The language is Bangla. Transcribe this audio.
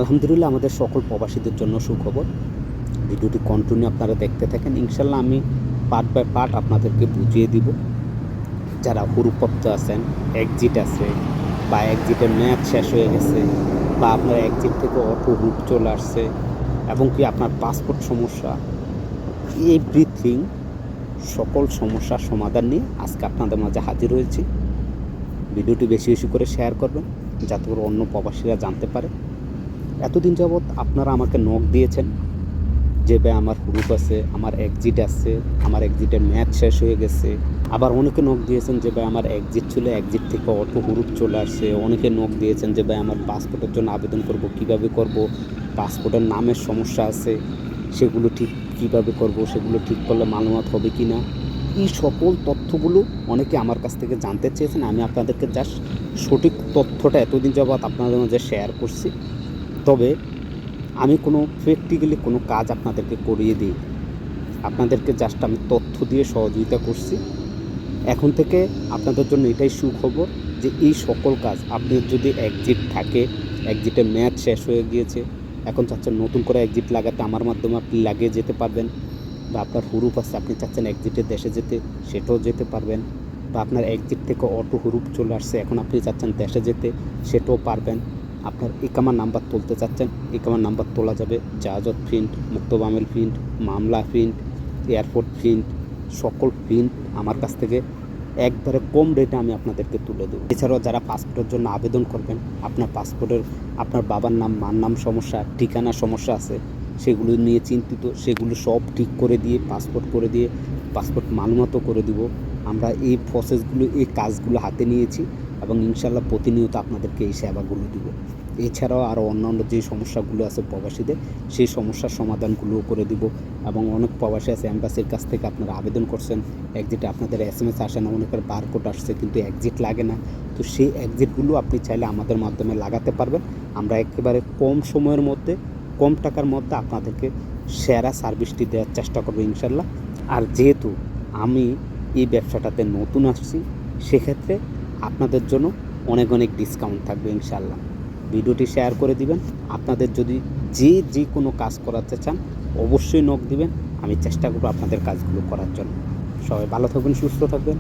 আলহামদুলিল্লাহ আমাদের সকল প্রবাসীদের জন্য সুখবর। ভিডিওটি কন্টিনিউ আপনারা দেখতে থাকেন। ইনশাল্লাহ আমি পার্ট বাই পার্ট আপনাদেরকে বুঝিয়ে দিব। যারা হুরুপ্রাপ্ত আছেন, এক্সিট আছে বা এক্সিটের মেয়াদ শেষ হয়ে গেছে বা আপনার এক্সিট থেকে অটো হুপ চলে আসছে এবং কি আপনার পাসপোর্ট সমস্যা, এভরিথিং সকল সমস্যার সমাধান নিয়ে আজকে আপনাদের মাঝে হাজির হয়েছি। ভিডিওটি বেশি বেশি করে শেয়ার করবেন যাতে করে অন্য প্রবাসীরা জানতে পারে। এতদিন যাবৎ আপনারা আমাকে নক দিয়েছেন যে ভাই আমার হুরুপ আছে, আমার এক্সিট আছে, আমার এক্সিটের ম্যাচ শেষ হয়ে গেছে। আবার অনেকে নক দিয়েছেন যে ভাই আমার এক্সিট ছিল, এক্সিট থেকে অটো হুরুপ চলে আসছে। অনেকে নক দিয়েছেন যে ভাই আমার পাসপোর্টের জন্য আবেদন করব, কিভাবে করব, পাসপোর্টের নামের সমস্যা আছে, সেগুলো ঠিক কিভাবে করব, সেগুলো ঠিক করলে মালুমাত হবে কি না। এই সকল তথ্যগুলো অনেকে আমার কাছ থেকে জানতে চেয়েছেন। আমি আপনাদেরকে জাস্ট সঠিক তথ্যটা এতদিন যাবৎ আপনাদের মাঝে শেয়ার করছি। তবে আমি কোনো প্র্যাকটিক্যালি কোনো কাজ আপনাদেরকে করিয়ে দিই, আপনাদেরকে জাস্ট আমি তথ্য দিয়ে সহযোগিতা করছি। এখন থেকে আপনাদের জন্য এটাই সুখবর যে এই সকল কাজ, আপনার যদি এক্সিট থাকে, এক্সিটের মেয়াদ শেষ হয়ে গিয়েছে, এখন চাচ্ছেন নতুন করে এক্সিট লাগাতে, আমার মাধ্যমে আপনি লাগিয়ে যেতে পারবেন। বা আপনার হুরুপ আছে, আপনি চাচ্ছেন এক্সিটে দেশে যেতে, সেটাও যেতে পারবেন। বা আপনার এক্সিট থেকে অটো হুরুপ চলে আসছে, এখন আপনি চাচ্ছেন দেশে যেতে, সেটাও পারবেন। আপনার ইকামার নাম্বার তুলতে চাচ্ছেন, ইকামার নাম্বার তোলা যাবে। জাহাজত প্রিন্ট, মুক্তবামেল প্রিন্ট, মামলা প্রিন্ট, এয়ারপোর্ট প্রিন্ট, সকল প্রিন্ট আমার কাছ থেকে একবারে কম রেটে আমি আপনাদেরকে তুলে দেবো। এছাড়াও যারা পাসপোর্টের জন্য আবেদন করবেন, আপনার পাসপোর্টের আপনার বাবার নাম মার নাম সমস্যা, ঠিকানা সমস্যা আছে, সেগুলো নিয়ে চিন্তিত, সেগুলো সব ঠিক করে দিয়ে পাসপোর্ট করে দিয়ে পাসপোর্ট মালুমাতও করে দিব। আমরা এই প্রসেসগুলো, এই কাজগুলো হাতে নিয়েছি এবং ইনশাল্লাহ প্রতিনিয়ত আপনাদেরকে এই সেবাগুলো দিব। এছাড়াও আরও অন্যান্য যে সমস্যাগুলো আছে প্রবাসীদের, সেই সমস্যার সমাধানগুলোও করে দিব। এবং অনেক প্রবাসী আছে এম্বাসির কাছ থেকে আপনারা আবেদন করছেন, এক্সিটে আপনাদের SMS আসে না, অনেকের বারকোড আসছে কিন্তু এক্সিট লাগে না। তো সেই এক্সিটগুলো আপনি চাইলে আমাদের মাধ্যমে লাগাতে পারবেন। আমরা একেবারে কম সময়ের মধ্যে, কম টাকার মধ্যে আপনাদেরকে সেরা সার্ভিসটি দেওয়ার চেষ্টা করবো ইনশাল্লাহ। আর যেহেতু আমি এই ব্যবসাটাতে নতুন আসছি, সেক্ষেত্রে আপনাদের জন্য অনেক অনেক ডিসকাউন্ট থাকবে ইনশাল্লাহ। ভিডিওটি শেয়ার করে দিবেন। আপনাদের যদি যে কোনো কাজ করাতে চান অবশ্যই নক দিবেন, আমি চেষ্টা করব আপনাদের কাজগুলো করার জন্য। সবাই ভালো থাকবেন, সুস্থ থাকবেন।